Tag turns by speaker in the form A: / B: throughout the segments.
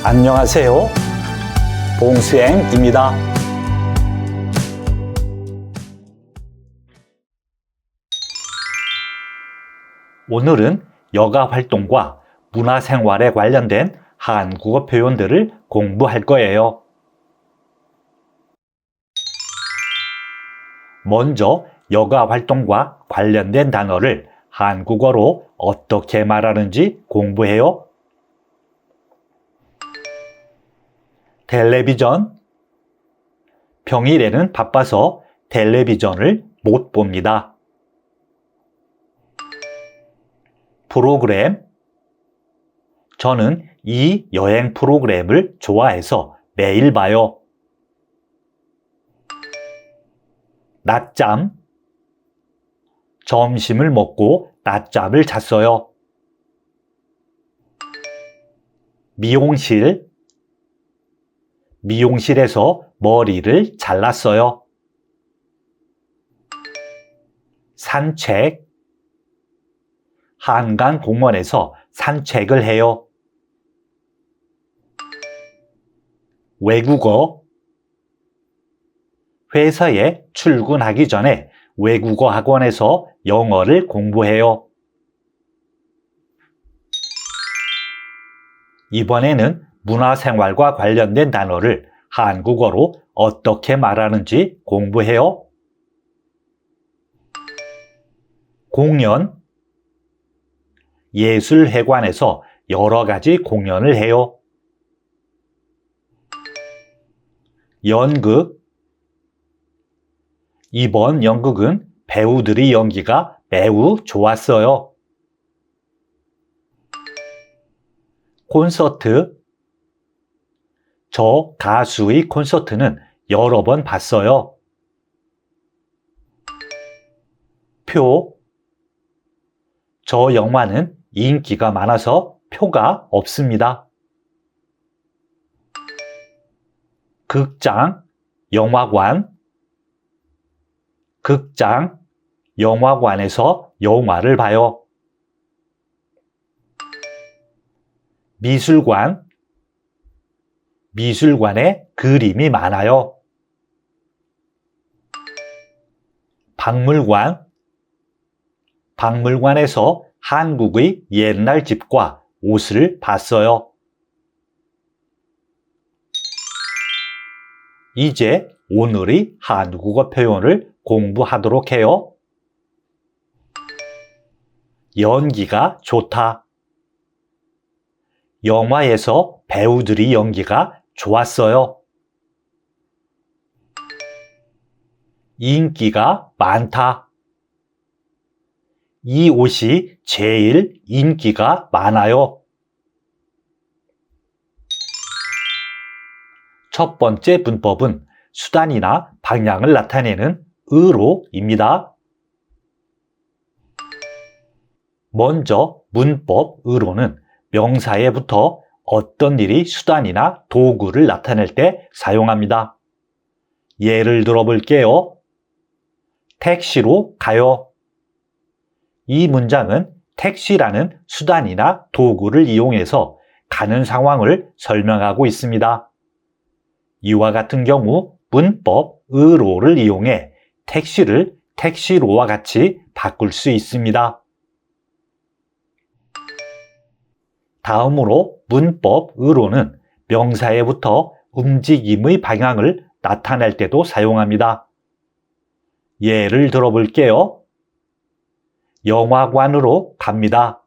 A: 안녕하세요. 봉수행입니다. 오늘은 여가 활동과 문화생활에 관련된 한국어 표현들을 공부할 거예요. 먼저 여가 활동과 관련된 단어를 한국어로 어떻게 말하는지 공부해요. 텔레비전. 평일에는 바빠서 텔레비전을 못 봅니다. 프로그램. 저는 이 여행 프로그램을 좋아해서 매일 봐요. 낮잠. 점심을 먹고 낮잠을 잤어요. 미용실. 미용실에서 머리를 잘랐어요. 산책. 한강공원에서 산책을 해요. 외국어. 회사에 출근하기 전에 외국어 학원에서 영어를 공부해요. 이번에는 문화생활과 관련된 단어를 한국어로 어떻게 말하는지 공부해요. 공연. 예술회관에서 여러 가지 공연을 해요. 연극. 이번 연극은 배우들의 연기가 매우 좋았어요. 콘서트. 저 가수의 콘서트는 여러 번 봤어요. 표. 저 영화는 인기가 많아서 표가 없습니다. 극장, 영화관. 극장, 영화관에서 영화를 봐요. 미술관. 미술관에 그림이 많아요. 박물관. 박물관에서 한국의 옛날 집과 옷을 봤어요. 이제 오늘의 한국어 표현을 공부하도록 해요. 연기가 좋다. 영화에서 배우들의 연기가 좋았어요. 인기가 많다. 이 옷이 제일 인기가 많아요. 첫 번째 문법은 수단이나 방향을 나타내는 으로입니다. 먼저 문법 으로는 명사에 붙어 어떤 일이 수단이나 도구를 나타낼 때 사용합니다. 예를 들어 볼게요. 택시로 가요. 이 문장은 택시라는 수단이나 도구를 이용해서 가는 상황을 설명하고 있습니다. 이와 같은 경우 문법 으로를 이용해 택시를 택시로와 같이 바꿀 수 있습니다. 다음으로 문법 으로는 명사에 붙어 움직임의 방향을 나타낼 때도 사용합니다. 예를 들어 볼게요. 영화관으로 갑니다.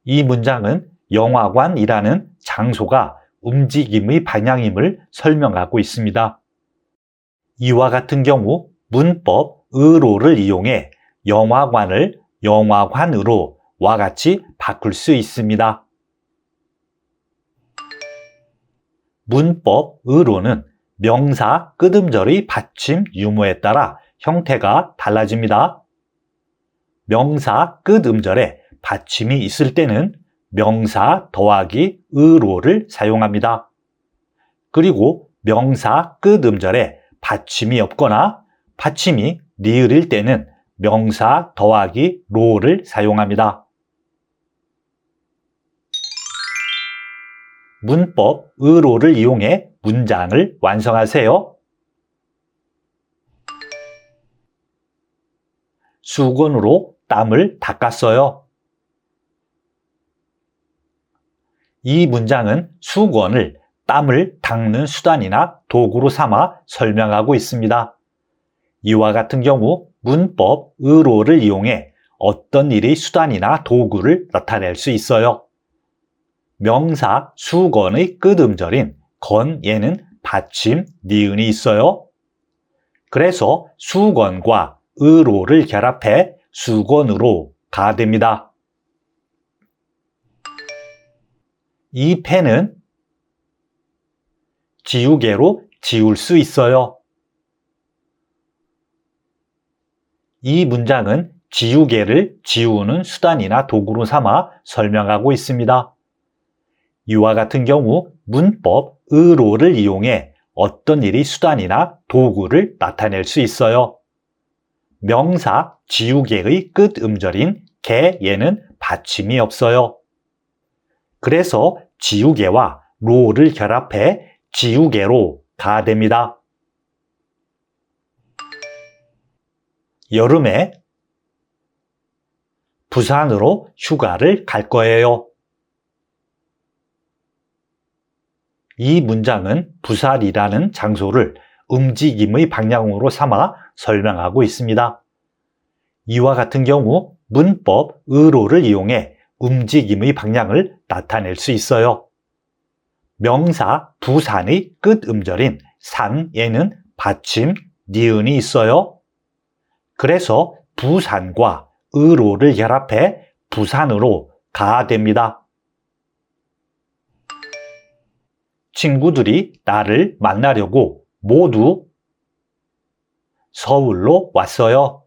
A: 이 문장은 영화관이라는 장소가 움직임의 방향임을 설명하고 있습니다. 이와 같은 경우 문법 으로를 이용해 영화관을 영화관으로 와 같이 바꿀 수 있습니다. 문법 으로는 명사 끄듬절의 받침 유무에 따라 형태가 달라집니다. 명사 끝음절에 받침이 있을 때는 명사 더하기 으로를 사용합니다. 그리고 명사 끝음절에 받침이 없거나 받침이 니을일 때는 명사 더하기 로를 사용합니다. 문법 의로를 이용해 문장을 완성하세요. 수건으로 땀을 닦았어요. 이 문장은 수건을 땀을 닦는 수단이나 도구로 삼아 설명하고 있습니다. 이와 같은 경우 문법 의로를 이용해 어떤 일의 수단이나 도구를 나타낼 수 있어요. 명사 수건의 끝음절인 건에는 받침 니은이 있어요. 그래서 수건과 의로를 결합해 수건으로가 됩니다. 이 펜은 지우개로 지울 수 있어요. 이 문장은 지우개를 지우는 수단이나 도구로 삼아 설명하고 있습니다. 이와 같은 경우 문법 의로를 이용해 어떤 일이 수단이나 도구를 나타낼 수 있어요. 명사 지우개의 끝음절인 개에는 받침이 없어요. 그래서 지우개와 로를 결합해 지우개로가 됩니다. 여름에 부산으로 휴가를 갈 거예요. 이 문장은 부산이라는 장소를 움직임의 방향으로 삼아 설명하고 있습니다. 이와 같은 경우 문법 의로를 이용해 움직임의 방향을 나타낼 수 있어요. 명사 부산의 끝음절인 산에는 받침 니은이 있어요. 그래서 부산과 의로를 결합해 부산으로가 됩니다. 친구들이 나를 만나려고 모두 서울로 왔어요.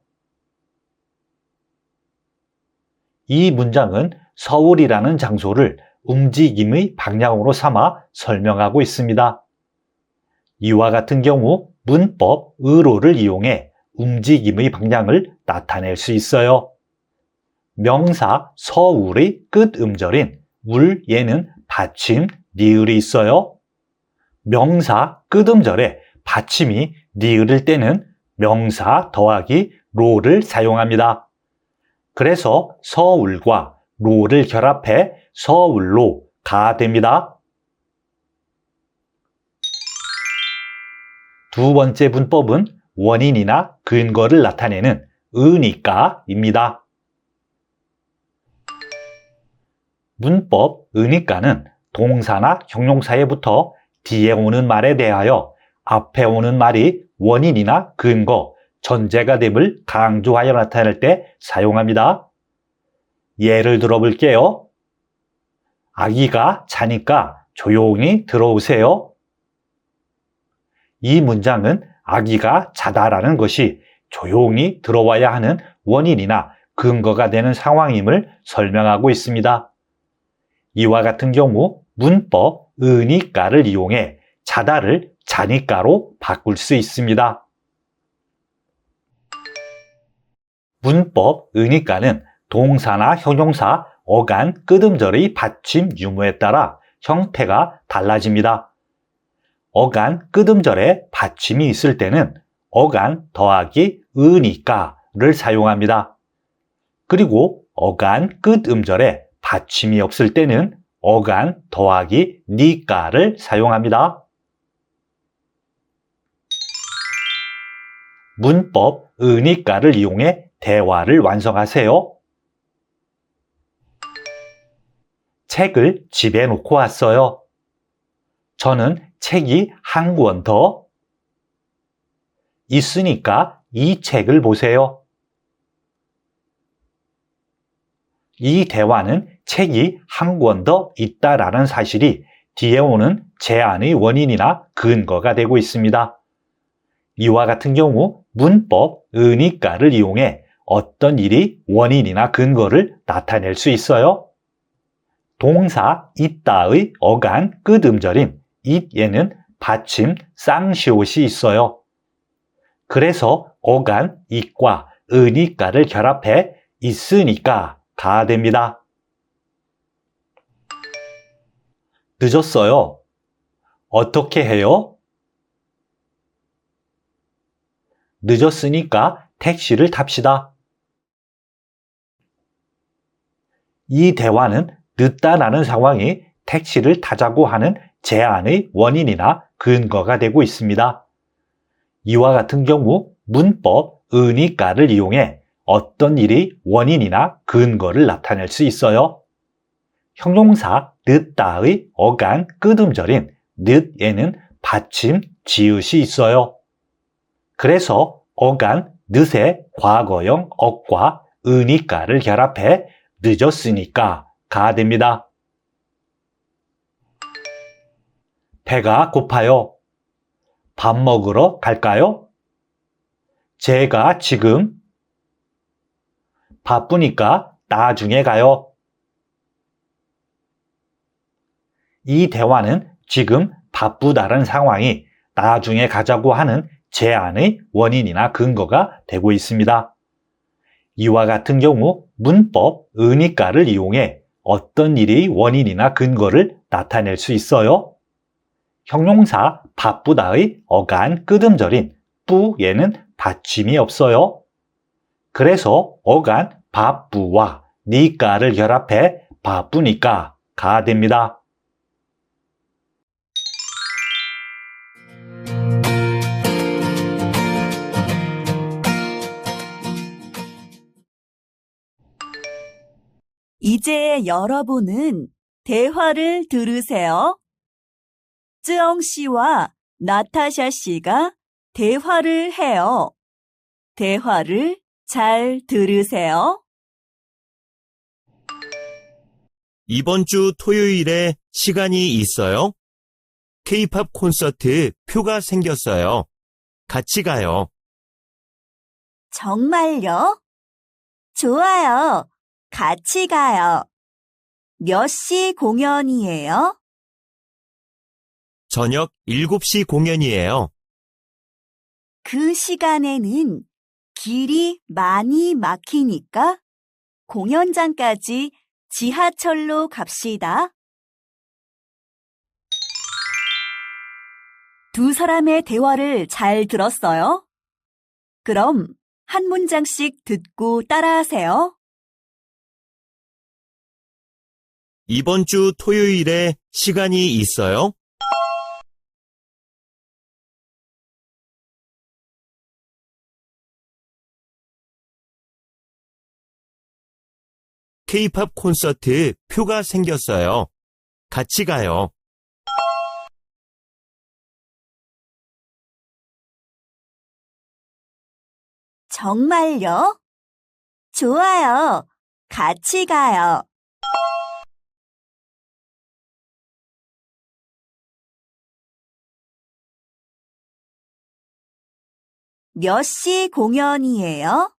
A: 이 문장은 서울이라는 장소를 움직임의 방향으로 삼아 설명하고 있습니다. 이와 같은 경우 문법 의로를 이용해 움직임의 방향을 나타낼 수 있어요. 명사 서울의 끝음절인 울에는 받침 니을이 있어요. 명사 끝음절에 받침이 니을일 때는 명사 더하기 로를 사용합니다. 그래서 서울과 로를 결합해 서울로가 됩니다. 두 번째 문법은 원인이나 근거를 나타내는 으니까입니다. 문법 으니까는 동사나 형용사에부터 뒤에 오는 말에 대하여 앞에 오는 말이 원인이나 근거, 전제가 됨을 강조하여 나타낼 때 사용합니다. 예를 들어 볼게요. 아기가 자니까 조용히 들어오세요. 이 문장은 아기가 자다라는 것이 조용히 들어와야 하는 원인이나 근거가 되는 상황임을 설명하고 있습니다. 이와 같은 경우 문법 으니까를 이용해 자다를 자니까로 바꿀 수 있습니다. 문법 으니까는 동사나 형용사, 어간, 끝음절의 받침 유무에 따라 형태가 달라집니다. 어간, 끝음절에 받침이 있을 때는 어간 더하기 으니까를 사용합니다. 그리고 어간, 끝음절에 받침이 없을 때는 어간 더하기 니까를 사용합니다. 문법 으니까를 이용해 대화를 완성하세요. 책을 집에 놓고 왔어요. 저는 책이 한 권 더 있으니까 이 책을 보세요. 이 대화는 책이 한 권 더 있다라는 사실이 뒤에 오는 제안의 원인이나 근거가 되고 있습니다. 이와 같은 경우 문법 으니까를 이용해 어떤 일이 원인이나 근거를 나타낼 수 있어요. 동사 있다의 어간 끝음절인 it에는 받침 쌍시옷이 있어요. 그래서 어간 it과 으니까를 결합해 있으니까가 됩니다. 늦었어요. 어떻게 해요? 늦었으니까 택시를 탑시다. 이 대화는 늦다라는 상황이 택시를 타자고 하는 제안의 원인이나 근거가 되고 있습니다. 이와 같은 경우 문법 으니까를 이용해 어떤 일이 원인이나 근거를 나타낼 수 있어요. 형용사 늦다의 어간 끄듬절인 늦에는 받침 지읒이 있어요. 그래서 어간 늦의 과거형 억과 으니까를 결합해 늦었으니까 가 됩니다. 배가 고파요. 밥 먹으러 갈까요? 제가 지금 바쁘니까 나중에 가요. 이 대화는 지금 바쁘다는 상황이 나중에 가자고 하는 제안의 원인이나 근거가 되고 있습니다. 이와 같은 경우 문법 으니까를 이용해 어떤 일이 원인이나 근거를 나타낼 수 있어요? 형용사 바쁘다의 어간 끄듬절인 뿌에는 받침이 없어요. 그래서 어간 바쁘와 니까를 결합해 바쁘니까 가 됩니다.
B: 이제 여러분은 대화를 들으세요. 쯔엉 씨와 나타샤 씨가 대화를 해요. 대화를 잘 들으세요.
C: 이번 주 토요일에 시간이 있어요? K-팝 콘서트 표가 생겼어요. 같이 가요.
B: 정말요? 좋아요. 같이 가요. 몇 시 공연이에요?
C: 저녁 7시 공연이에요.
B: 그 시간에는 길이 많이 막히니까 공연장까지 지하철로 갑시다. 두 사람의 대화를 잘 들었어요? 그럼 한 문장씩 듣고 따라하세요.
C: 이번 주 토요일에 시간이 있어요? K-팝 콘서트 표가 생겼어요. 같이 가요.
B: 정말요? 좋아요. 같이 가요. 몇 시 공연이에요?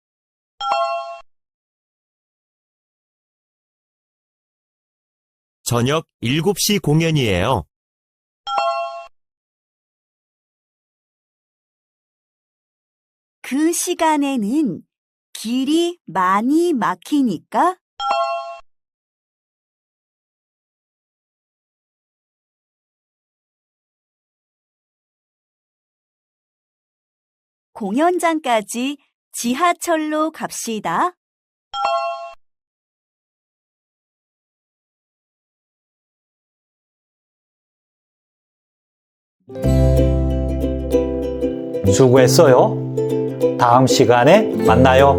C: 저녁 7시 공연이에요.
B: 그 시간에는 길이 많이 막히니까 공연장까지 지하철로 갑시다.
A: 수고했어요. 다음 시간에 만나요.